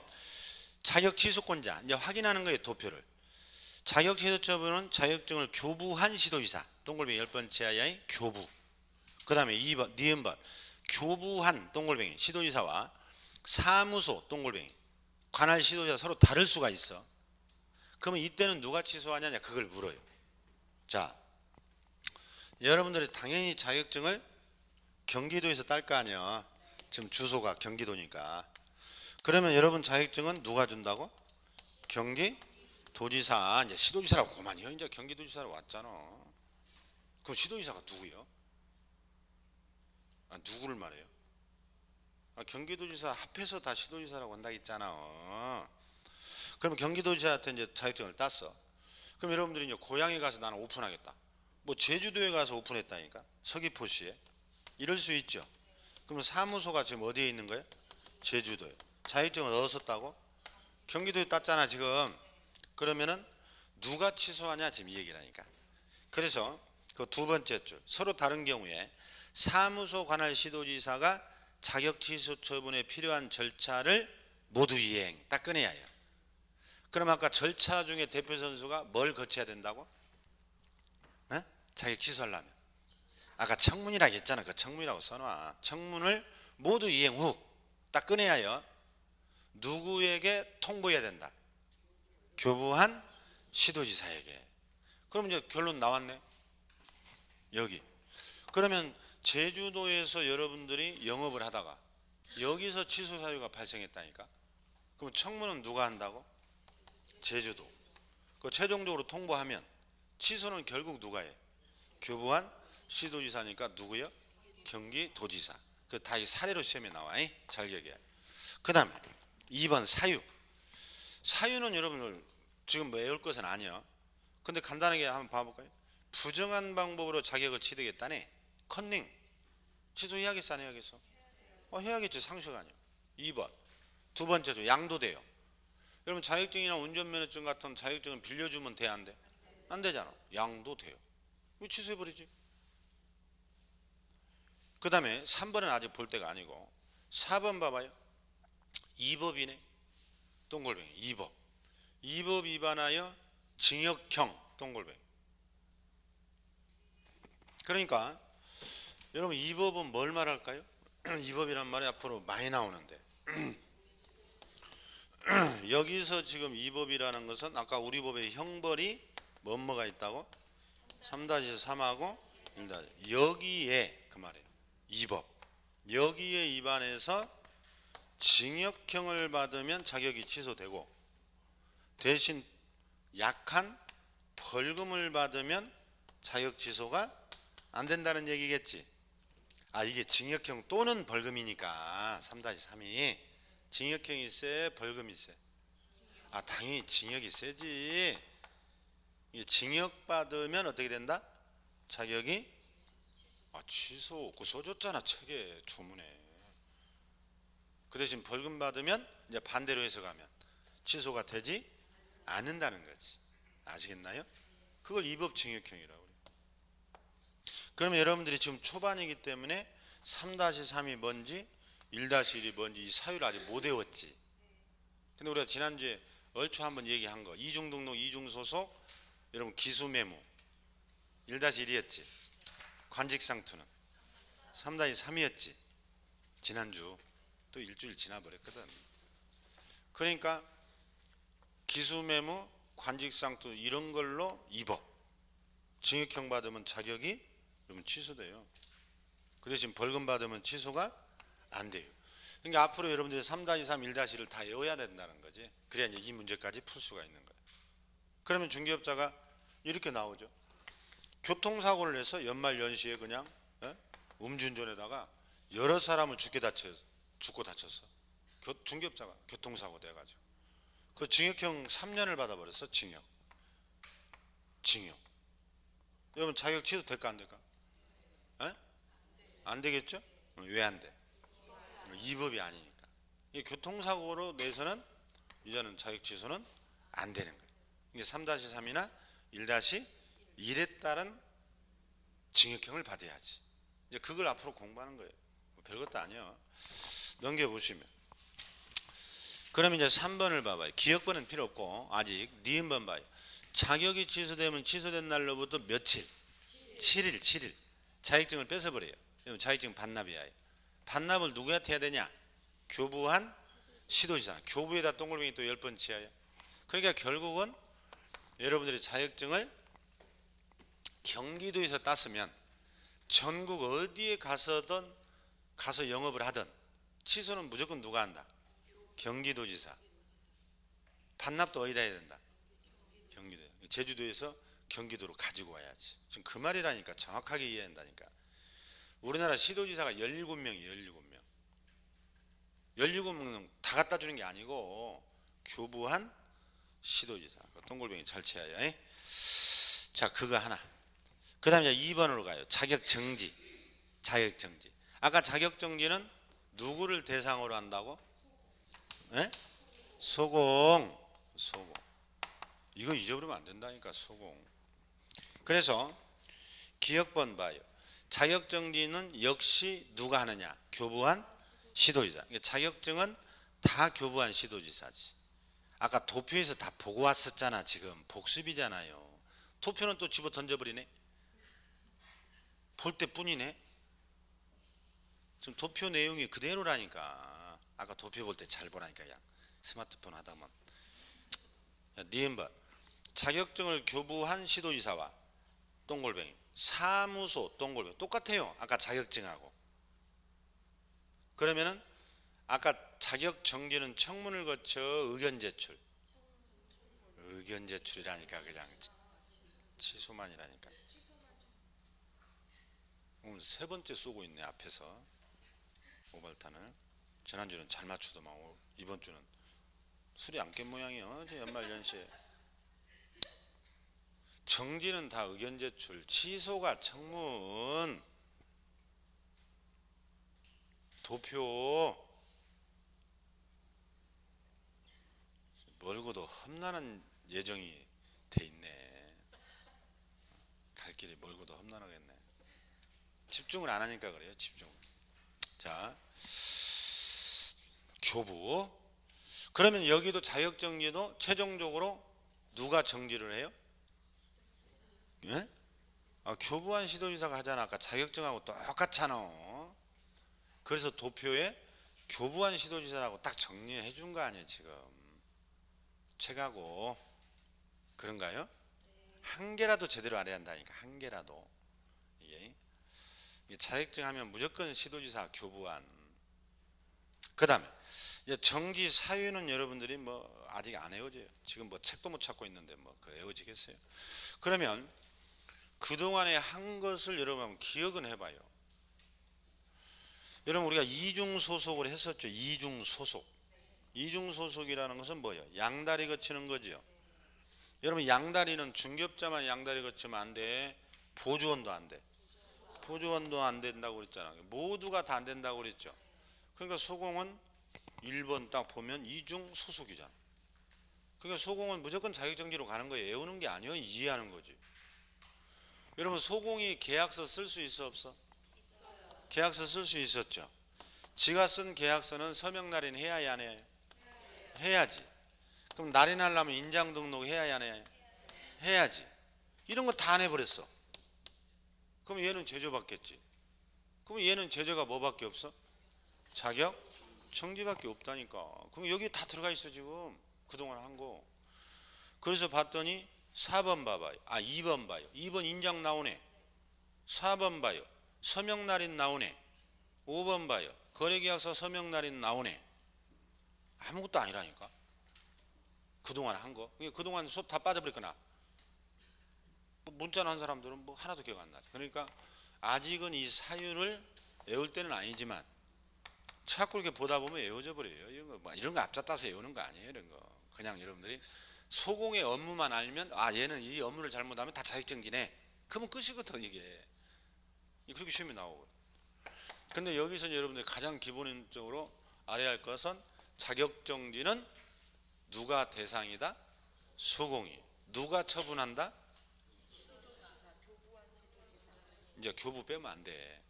자격 취소권자. 이제 확인하는 거예요. 도표를. 자격 취소 처분은 자격증을 교부한 시도지사. 동글뱅이 10번째 하야의 교부. 그 다음에 2번, 니은번 교부한 동글뱅이 시도지사와 사무소 동글뱅이 관할 시도지사 서로 다를 수가 있어. 그러면 이때는 누가 취소하냐냐 그걸 물어요. 자, 여러분들이 당연히 자격증을 경기도에서 딸 거 아니야. 지금 주소가 경기도니까. 그러면 여러분 자격증은 누가 준다고? 경기도지사. 이제 시도지사라고 그만이요. 이제 경기도지사로 왔잖아. 그럼 시도지사가 누구요? 누구를 말해요? 경기도지사 합해서 다 시도지사라고 한다 했잖아. 그러면 경기도지사한테 이제 자격증을 땄어. 그럼 여러분들이 이제 고향에 가서 나는 오픈하겠다. 뭐 제주도에 가서 오픈했다니까. 서귀포시에. 이럴 수 있죠. 그럼 사무소가 지금 어디에 있는 거예요? 제주도에. 자격증을 어디서 땄고? 경기도에 땄잖아 지금. 그러면은 누가 취소하냐 지금 이 얘기라니까. 그래서 그 2번째 줄 서로 다른 경우에 사무소 관할 시도지사가 자격 취소 처분에 필요한 절차를 모두 이행 딱 꺼내야 해요. 그럼 아까 절차 중에 대표 선수가 뭘 거쳐야 된다고? 에? 자격 취소하려면 아까 청문이라고 했잖아. 그 청문이라고 써놔. 청문을 모두 이행 후 딱 꺼내야 해요. 누구에게 통보해야 된다? 교부한 시도지사에게. 그럼 이제 결론 나왔네. 여기. 그러면 제주도에서 여러분들이 영업을 하다가 여기서 취소 사유가 발생했다니까. 그럼 청문은 누가 한다고? 제주도. 그 최종적으로 통보하면 취소는 결국 누가 해? 교부한 시도지사니까 누구요? 경기도지사. 그 다 이 사례로 시험에 나와. 잘 기억해. 그 다음에 2번 사유. 사유는 여러분들 지금 외울 것은 아니야. 근데 간단하게 한번 봐볼까요? 부정한 방법으로 자격을 취득했다네. 컨닝 취소해야겠어 안 해야겠어? 해야겠지. 상식 아니야. 2번 두 번째죠. 양도돼요. 여러분 자격증이나 운전면허증 같은 자격증은 빌려주면 돼 안 돼? 안 되잖아. 양도돼요. 왜 취소해버리지? 그 다음에 3번은 아직 볼 때가 아니고 4번 봐봐요. 2법이네. 동글뱅이 2법. 2법 위반하여 징역형 동글뱅이. 그러니까 여러분 2법은 뭘 말할까요? 2법이란 말이 앞으로 많이 나오는데 여기서 지금 2법이라는 것은 아까 우리 법의 형벌이 뭐가 있다고? 3-3하고 1- 여기에 그 말이에요. 2법 여기에 위반해서 징역형을 받으면 자격이 취소되고 대신 약한 벌금을 받으면 자격 취소가 안 된다는 얘기겠지. 이게 징역형 또는 벌금이니까 3-3이 징역형이 세 벌금이 세? 당연히 징역이 세지. 징역 받으면 어떻게 된다? 자격이 취소. 그거 써줬잖아 책에 조문에. 그 대신 벌금 받으면 이제 반대로 해석하면 취소가 되지 않는다는 거지. 아시겠나요? 그걸 2법 징역형이라고 그래요. 그러면 여러분들이 지금 초반이기 때문에 3-3이 뭔지 1-1이 뭔지 이 사유를 아직 못 외웠지. 근데 우리가 지난주에 얼추 한번 얘기한 거 이중등록 이중소속 여러분 기수매무 1-1이었지. 관직상투는 3-3이었지. 지난주 또 일주일 지나버렸거든. 그러니까 기수매무 관직상투 이런 걸로 2법 징역형 받으면 자격이 그러면 취소돼요. 그 대신 벌금 받으면 취소가 안 돼요. 그러니까 앞으로 여러분들이 3-3, 1-1을 다 외워야 된다는 거지. 그래야 이제 이 문제까지 풀 수가 있는 거예요. 그러면 중개업자가 이렇게 나오죠. 교통사고를 해서 연말연시에 그냥 음주운전에다가 여러 사람을 죽고 다쳤어. 중개업자가 교통사고 돼가지고 그 징역형 3년을 받아버렸어. 징역. 여러분 자격 취소 될까 안 될까? 안 되겠죠? 왜 안 돼? 2법이 아니니까. 이 교통사고로 내서는 이제는 자격 취소는 안 되는 거예요. 이게 3-3이나 1-1에 따른 징역형을 받아야지. 이제 그걸 앞으로 공부하는 거예요. 별것도 아니야. 넘겨보시면. 그러면 이제 3번을 봐봐요. 기억번은 필요 없고 아직 니은번 봐요. 자격이 취소되면 취소된 날로부터 며칠? 7일. 자격증을 뺏어버려요. 자격증 반납이야. 반납을 누구한테 해야 되냐? 교부한 시도지사. 교부에다 동글뱅이 또 10번 치어요. 그러니까 결국은 여러분들이 자격증을 경기도에서 땄으면 전국 어디에 가서 영업을 하든 취소는 무조건 누가 한다? 경기도지사. 반납도 어디다 해야 된다? 경기도. 제주도에서 경기도로 가지고 와야지. 지금 그 말이라니까. 정확하게 이해해야 한다니까. 우리나라 시도지사가 17명이에요. 17명은 다 갖다 주는 게 아니고 교부한 시도지사. 동글뱅이 잘 쳐야. 자, 그거 하나. 그 다음에 2번으로 가요. 자격정지. 아까 자격정지는 누구를 대상으로 한다고? 소공. 이거 잊어버리면 안 된다니까. 소공. 그래서 기억번 봐요. 자격정지는 역시 누가 하느냐? 교부한 시도지사. 자격증은 다 교부한 시도지사지. 아까 도표에서 다 보고 왔었잖아. 지금 복습이잖아요. 도표는 또 집어 던져버리네. 볼 때뿐이네. 지금 도표 내용이 그대로라니까. 아까 도표 볼 때 잘 보라니까. 그냥 스마트폰 하다 보면. 니은번 자격증을 교부한 시도지사와 동글뱅이 사무소 동글뱅이 똑같아요. 아까 자격증하고. 그러면은 아까 자격정지는 청문을 거쳐 의견 제출이라니까. 그냥 취소만이라니까. 오늘 세 번째 쏘고 있네. 앞에서 오발탄을. 지난주는 잘 맞추더만 이번 주는 술이 안 깬 모양이에요. 연말연시에. 정지는 다 의견 제출, 취소가 청문. 도표 멀고도 험난한 예정이 돼 있네. 갈 길이 멀고도 험난하겠네. 집중을 안 하니까 그래요. 집중. 자, 교부. 그러면 여기도 자격정지도 최종적으로 누가 정지를 해요? 예? 교부한 시도지사가 하잖아. 아까 자격증하고 똑같잖아. 그래서 도표에 교부한 시도지사라고 딱 정리해 준 거 아니에요 지금. 책하고. 그런가요? 한 개라도 제대로 알아야 한다니까. 한 개라도. 이게 자격증 하면 무조건 시도지사 교부한. 그 다음에 정지 사유는 여러분들이 뭐 아직 안 외워져요. 지금 뭐 책도 못 찾고 있는데 뭐 그 외워지겠어요? 그러면 그동안에 한 것을 여러분 한번 기억은 해봐요. 여러분 우리가 이중소속을 했었죠. 이중소속. 이중소속이라는 것은 뭐예요? 양다리 거치는 거죠. 여러분 양다리는 중개업자만 양다리 거치면 안 돼. 보조원도 안 돼. 보조원도 안 된다고 그랬잖아요. 모두가 다 안 된다고 그랬죠. 그러니까 소공은 1번 딱 보면 이중소속이잖아. 그러니까 소공은 무조건 자격정지로 가는 거예요. 외우는 게 아니에요. 이해하는 거지. 여러분 소공이 계약서 쓸 수 있어 없어? 계약서 쓸 수 있었죠. 지가 쓴 계약서는 서명 날인 해야 안 해? 해야지. 그럼 날인하려면 인장 등록 해야 안 해? 해야지. 이런 거 다 안 해버렸어. 그럼 얘는 제조받겠지. 그럼 얘는 제조가 뭐밖에 없어? 자격 정지밖에 없다니까. 그럼 여기 다 들어가 있어 지금. 그동안 한 거. 그래서 봤더니 4번 봐봐요. 2번 봐요. 2번 인장 나오네. 4번 봐요. 서명 날인 나오네. 5번 봐요. 거래계약서 서명 날인 나오네. 아무것도 아니라니까. 그동안 한 거. 그동안 수업 다 빠져버렸거나. 문자 한 사람들은 뭐 하나도 기억 안 나죠. 그러니까 아직은 이 사유를 외울 때는 아니지만 자꾸 이렇게 보다 보면 외워져 버려요. 이런 거 앞잡다서 외우는 거 아니에요. 이런 거. 그냥 여러분들이 소공의 업무만 알면 얘는 이 업무를 잘못하면 다 자격정지네. 그러면 끝이거든 이게. 그렇게 시험이 나오거든. 근데 여기서 여러분들이 가장 기본적으로 알아야 할 것은 자격정지는 누가 대상이다? 소공이. 누가 처분한다? 이제 교부 빼면 안 돼.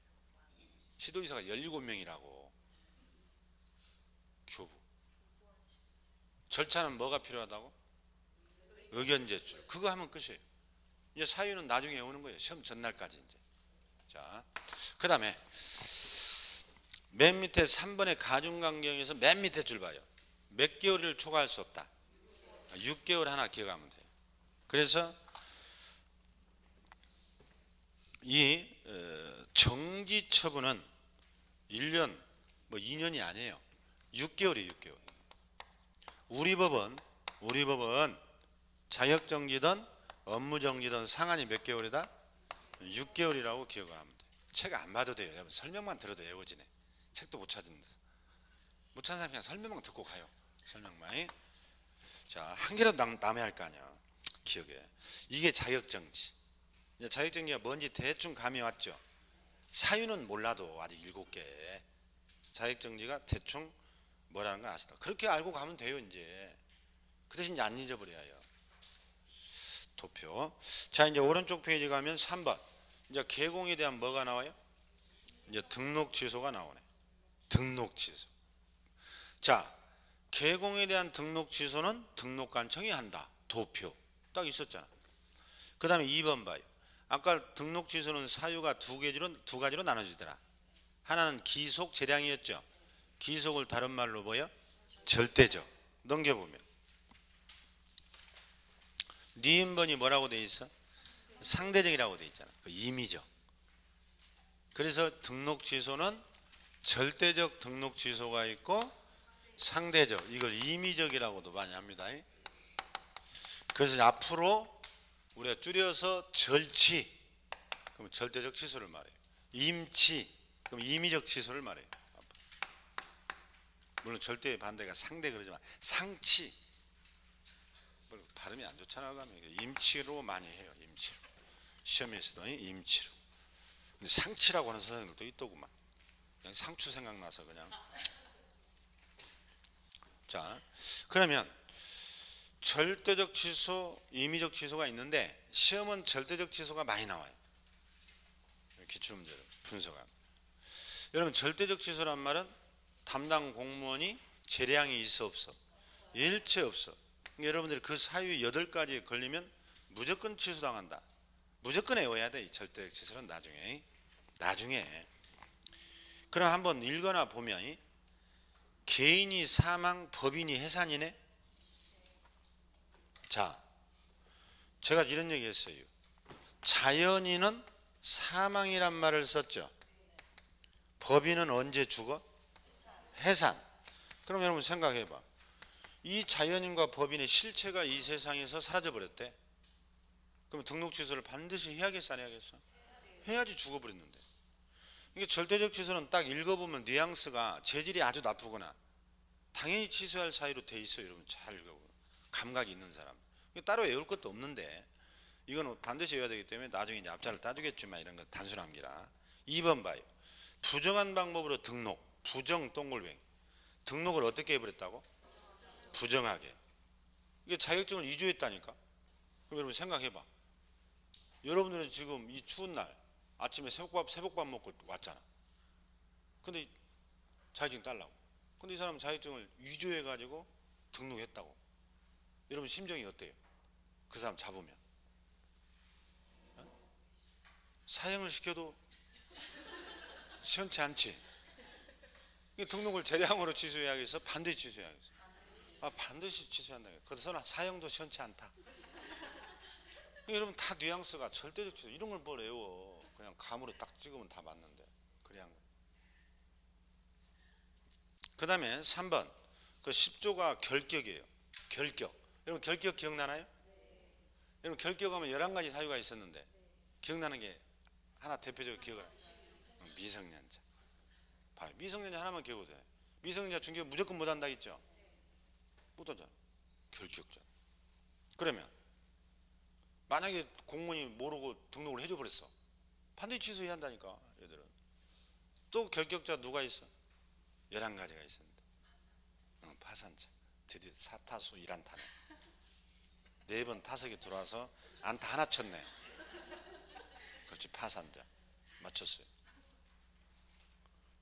시도지사가 17명이라고. 교부. 절차는 뭐가 필요하다고? 의견 제출. 그거 하면 끝이에요. 이제 사유는 나중에 외우는 거예요. 시험 전날까지 이제. 자, 그 다음에 맨 밑에 3번의 가중강경에서 맨 밑에 줄 봐요. 몇 개월을 초과할 수 없다. 6개월 하나 기억하면 돼요. 그래서 이 정지 처분은 1년 뭐 2년이 아니에요. 6개월이에요. 6개월. 우리 법은 자격정지든 업무정지든 상한이 몇 개월이다? 6개월이라고 기억을 하면 돼. 책 안 봐도 돼요. 여러분 설명만 들어도 외워지네. 책도 못 찾는다. 못 찾는 사람 그냥 설명만 듣고 가요. 설명만. 자, 한 개라도 남아야 할 거 아니야. 기억에. 이게 자격정지. 이제 자격정지가 뭔지 대충 감이 왔죠. 사유는 몰라도 아직 7개. 자격정지가 대충 뭐라는 걸 아시다. 그렇게 알고 가면 돼요. 이제 그 대신 이제 안 잊어버려야 해요. 도표. 자, 이제 오른쪽 페이지 가면 3번. 이제 개공에 대한 뭐가 나와요? 이제 등록 취소가 나오네. 등록 취소. 자, 개공에 대한 등록 취소는 등록관청이 한다. 도표. 딱 있었잖아. 그 다음에 2번 봐요. 아까 등록 취소는 사유가 두 가지로 나눠지더라. 하나는 기속 재량이었죠. 기속을 다른 말로 뭐요? 절대적. 넘겨보면 니은번이 뭐라고 돼 있어? 상대적이라고 돼 있잖아. 그 임의적. 그래서 등록 취소는 절대적 등록 취소가 있고 상대적. 이걸 임의적이라고도 많이 합니다. 그래서 앞으로 우리가 줄여서 절취. 그럼 절대적 취소를 말해요. 임치. 그럼 임의적 취소를 말해요. 물론 절대의 반대가 상대 그러지만 상치. 발음이 안 좋잖아. 임치로 많이 해요. 임치로. 시험에서도 임치로. 근데 상치라고 하는 선생님들도 있더구만. 그냥 상추 생각나서 그냥. 자, 그러면 절대적 취소, 임의적 취소가 있는데 시험은 절대적 취소가 많이 나와요. 기출문제를 분석하면. 여러분 절대적 취소란 말은 담당 공무원이 재량이 있어 없어? 일체 없어. 여러분들이 그 사유 8가지에 걸리면 무조건 취소당한다. 무조건 외워야 돼. 이 절대적 취소는 나중에. 그럼 한번 읽거나 보면 개인이 사망, 법인이 해산이네. 자, 제가 이런 얘기 했어요. 자연인은 사망이란 말을 썼죠. 법인은 언제 죽어? 해산. 그럼 여러분 생각해봐. 이 자연인과 법인의 실체가 이 세상에서 사라져버렸대. 그럼 등록 취소를 반드시 해야겠어 안 해야겠어? 해야지. 죽어버렸는데. 이게 절대적 취소는 딱 읽어보면 뉘앙스가 재질이 아주 나쁘거나 당연히 취소할 사유로 돼 있어요. 여러분 잘 읽어보면 감각이 있는 사람. 따로 외울 것도 없는데 이건 반드시 외워야 되기 때문에 나중에 이제 앞자를 따주겠지만 이런 거 단순함기라. 2번 봐요. 부정한 방법으로 등록. 부정 동글뱅이. 등록을 어떻게 해버렸다고? 부정하게. 이게 자격증을 위조했다니까. 그럼 여러분 생각해봐. 여러분들은 지금 이 추운 날 아침에 새벽밥 먹고 왔잖아. 근데 자격증 달라고. 근데 이 사람 자격증을 위조해가지고 등록했다고. 여러분 심정이 어때요? 그 사람 잡으면 사형을 시켜도 시원치 않지. 등록을 재량으로 취소해야겠어? 반드시 취소해야겠어? 반드시 취소한다. 그래서 사형도 시원치 않다. 여러분 다 뉘앙스가 절대적 취소. 이런 걸 뭘 외워. 그냥 감으로 딱 찍으면 다 맞는데. 그래 한 거. 그 다음에 3번 그 10조가 결격이에요. 결격. 여러분 결격 기억나나요? 여러분 결격하면 11가지 사유가 있었는데 기억나는 게 하나 대표적으로 기억을. 미성년자. 봐요. 미성년자 하나만 기억해도 돼. 미성년자 중개업 무조건 못한다 했죠? 못하잖아. 결격자. 그러면 만약에 공무원이 모르고 등록을 해줘 버렸어. 반드시 취소해야 한다니까. 얘들은. 또 결격자 누가 있어? 11가지가 있었는데 파산자. 드디어 사타수 1안타네. 4번 타석에 들어와서 안타 하나 쳤네. 그렇지. 파산자. 맞췄어요.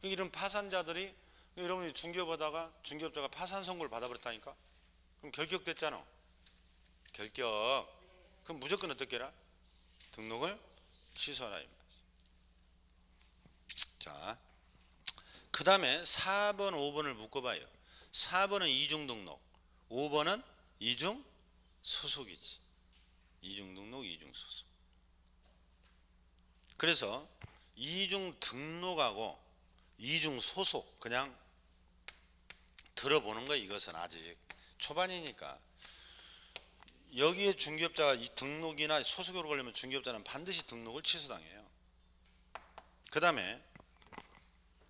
이런 파산자들이 여러분이 중개업하다가 중개업자가 파산 선고를 받아버렸다니까. 그럼 결격됐잖아. 결격. 그럼 무조건 어떻게 해라? 등록을 취소하라. 자, 그 다음에 4번 5번을 묶어봐요. 4번은 이중등록, 5번은 이중소속이지. 이중등록 이중소속. 그래서 이중등록하고 이중소속 그냥 들어보는 거예요. 이것은 아직 초반이니까. 여기에 중개업자가 이 등록이나 소속으로 걸리면 중개업자는 반드시 등록을 취소당해요. 그 다음에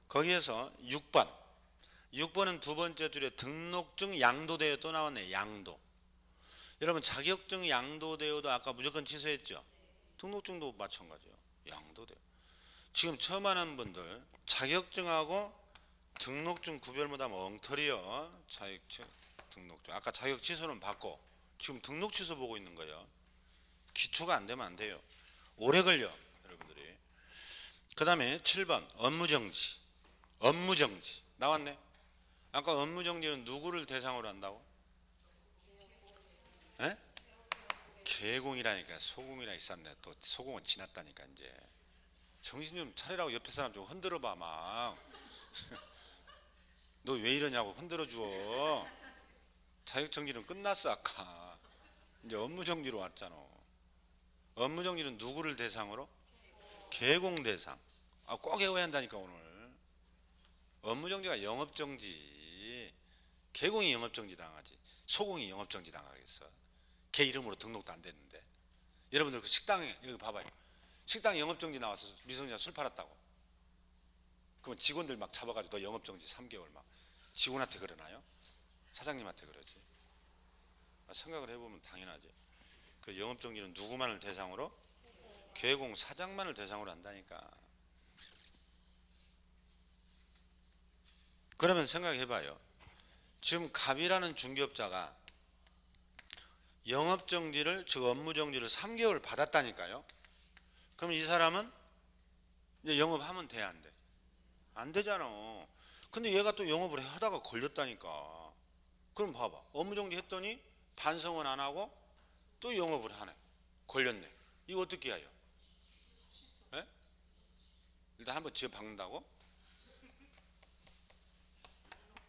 거기에서 6번은 두 번째 줄에 등록증 양도대여 또 나왔네. 양도. 여러분 자격증 양도대여도 아까 무조건 취소했죠. 등록증도 마찬가지예요. 양도대여. 지금 처음 하는 분들 자격증하고 등록증 구별 못하면 엉터리요. 자격증 등록증. 아까 자격 취소는 받고 지금 등록 취소 보고 있는 거예요. 기초가 안 되면 안 돼요. 오래 걸려 여러분들이. 그 다음에 7번 업무정지. 업무정지 나왔네. 아까 업무정지는 누구를 대상으로 한다고? 에? 개공이라니까. 소공이라 있었네. 또 소공은 지났다니까. 이제 정신 좀 차리라고. 옆에 사람 좀 흔들어봐. 막 너 왜 이러냐고 흔들어줘. 자격정지는 끝났어. 아까 이제 업무정지로 왔잖아. 업무정지는 누구를 대상으로? 개공 대상. 꼭 외워야 한다니까. 오늘 업무정지가 영업정지. 개공이 영업정지 당하지 소공이 영업정지 당하겠어? 걔 이름으로 등록도 안 됐는데. 여러분들 그 식당에 여기 봐봐요. 식당 영업정지 나와서 미성년자 술 팔았다고. 그러면 직원들 막 잡아가지고 너 영업정지 3개월 막. 직원한테 그러나요? 사장님한테 그러지. 생각을 해보면 당연하지. 그 영업정지는 누구만을 대상으로? 개공 사장만을 대상으로 한다니까. 그러면 생각해봐요. 지금 갑이라는 중개업자가 영업정지를, 즉 업무정지를 3개월 받았다니까요. 그럼 이 사람은 이제 영업하면 돼, 안 돼? 안 되잖아. 근데 얘가 또 영업을 하다가 걸렸다니까. 그럼 봐봐, 업무정지 했더니 반성은 안 하고 또 영업을 하네. 걸렸네. 이거 어떻게 해요? 예? 일단 한번 지어 박는다고?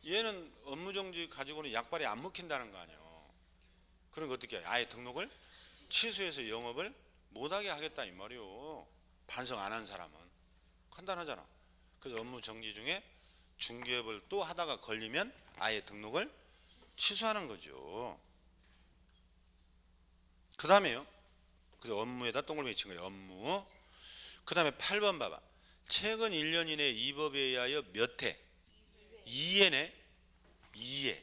얘는 업무정지 가지고는 약발이 안 먹힌다는 거 아니에요. 그럼 어떻게 해요? 아예 등록을 취소해서 영업을 못하게 하겠다 이 말이요. 반성 안 한 사람은. 간단하잖아. 그래서 업무정지 중에 중개업을 또 하다가 걸리면 아예 등록을 취소하는 거죠. 그 다음에요. 그래서 업무에다 동그라미 친 거예요. 업무. 그 다음에 8번 봐봐. 최근 1년 이내 이 법에 의하여 몇 회? 2회네. 2회.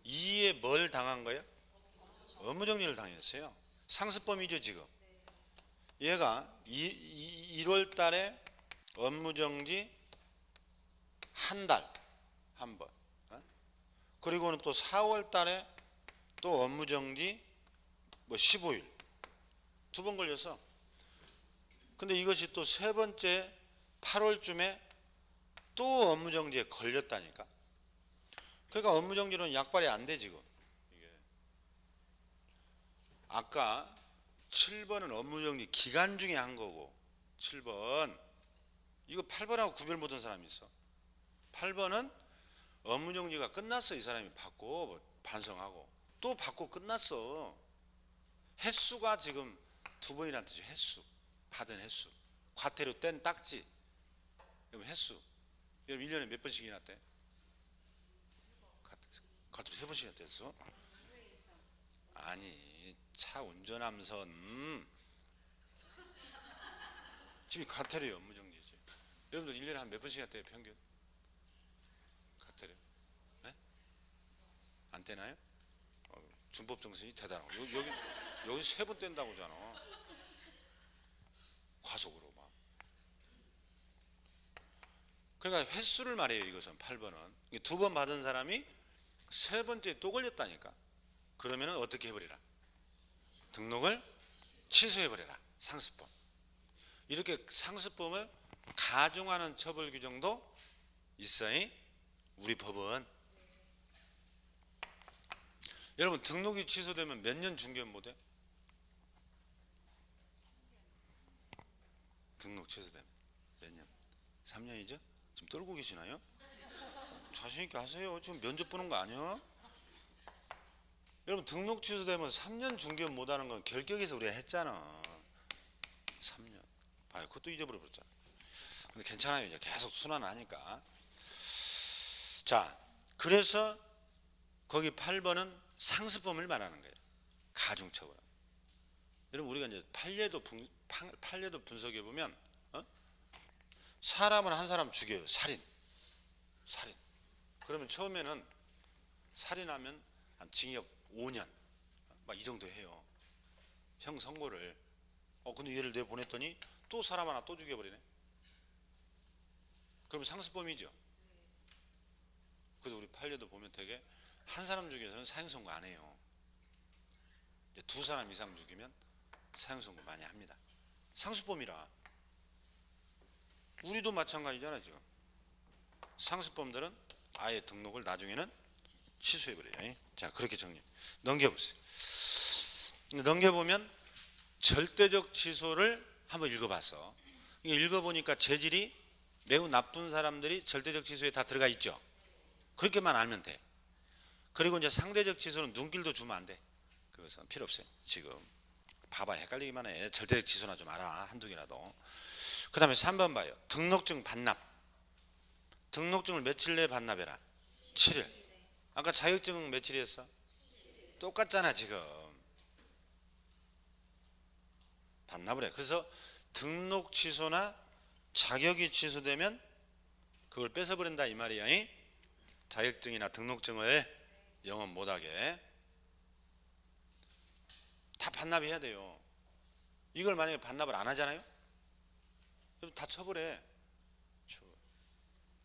2회 뭘 당한 거예요? 업무정지를 당했어요. 상습범이죠 지금. 얘가 1월 달에 업무정지 한 달 한 번. 그리고는 또 4월 달에 또 업무정지 뭐 15일. 2번 걸려서. 근데 이것이 또 세 번째 8월쯤에 또 업무정지에 걸렸다니까. 그러니까 업무정지는 약발이 안 돼 지금. 이게. 아까 7번은 업무정지 기간 중에 한 거고 7번 이거 8번하고 구별 못한 사람이 있어. 8번은 업무정지가 끝났어. 이 사람이 받고 반성하고 또 받고 끝났어. 횟수가 지금 2번이라는 뜻이에요. 횟수. 받은 횟수. 과태료 뗀 딱지. 그럼 횟수. 여러분 1년에 몇 번씩이나 떼? 과태료 3번씩이나 뗐어? 아니 차 운전하면서 지금 과태료 업무정지지. 여러분들 1년에 한 몇 번씩이나 떼요 평균? 과태료? 네? 안 떼나요? 준법 정신이 대단하고 여기 3번 뗀다고 하잖아. 과속으로 막. 그러니까 횟수를 말해요. 이것은 8번은 2번 받은 사람이 3번째 또 걸렸다니까. 그러면 어떻게 해버리라? 등록을 취소해버려라. 상습범. 이렇게 상습범을 가중하는 처벌 규정도 있어요. 우리 법은. 여러분 등록이 취소되면 몇 년 중개업 못해? 등록 취소되면 몇 년? 3년이죠? 지금 떨고 계시나요? 자신있게 하세요. 지금 면접 보는 거 아니야? 여러분 등록 취소되면 3년 중개업 못하는 건 결격에서 우리가 했잖아. 3년. 봐요. 그것도 잊어버렸잖아. 근데 괜찮아요. 이제 계속 순환하니까. 자, 그래서 거기 8번은 상습범을 말하는 거예요. 가중처벌. 여러분 우리가 이제 판례도 분석해 보면 사람은 한 사람 죽여요. 살인. 그러면 처음에는 살인하면 한 징역 5년 막 이 정도 해요. 형 선고를. 근데 얘를 내보냈더니 또 사람 하나 또 죽여버리네. 그러면 상습범이죠. 그래서 우리 판례도 보면 되게 한 사람 죽여서는 사형선고 안 해요. 2사람 이상 죽이면 사형선고 많이 합니다. 상습범이라. 우리도 마찬가지잖아 지금. 상습범들은 아예 등록을 나중에는 취소해버려요. 자, 그렇게 정리. 넘겨보세요. 넘겨보면 절대적 취소를 한번 읽어봤어. 읽어보니까 재질이 매우 나쁜 사람들이 절대적 취소에 다 들어가 있죠. 그렇게만 알면 돼. 그리고 이제 상대적 취소는 눈길도 주면 안 돼. 그것은 필요 없어요. 지금 봐봐 헷갈리기만 해. 절대적 취소나 좀 알아. 한두 개라도. 그 다음에 3번 봐요. 등록증 반납. 등록증을 며칠 내에 반납해라. 7일. 아까 자격증은 며칠이었어? 똑같잖아 지금. 반납을 해. 그래서 등록 취소나 자격이 취소되면 그걸 뺏어버린다 이 말이야. 자격증이나 등록증을 영업 못하게 다 반납해야 돼요. 이걸 만약에 반납을 안 하잖아요? 다 처벌해.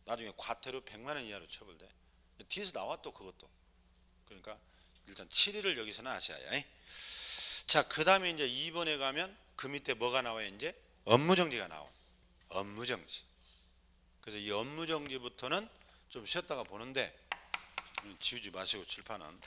나중에 과태료 100만 원 이하로 처벌돼. 뒤에서 나와 또 그것도. 그러니까 일단 7일을 여기서는 아셔야. 자, 그 다음에 이제 2번에 가면 그 밑에 뭐가 나와요? 이제 업무정지가 나와. 업무정지. 그래서 이 업무정지부터는 좀 쉬었다가 보는데 지우지 마시고 칠판은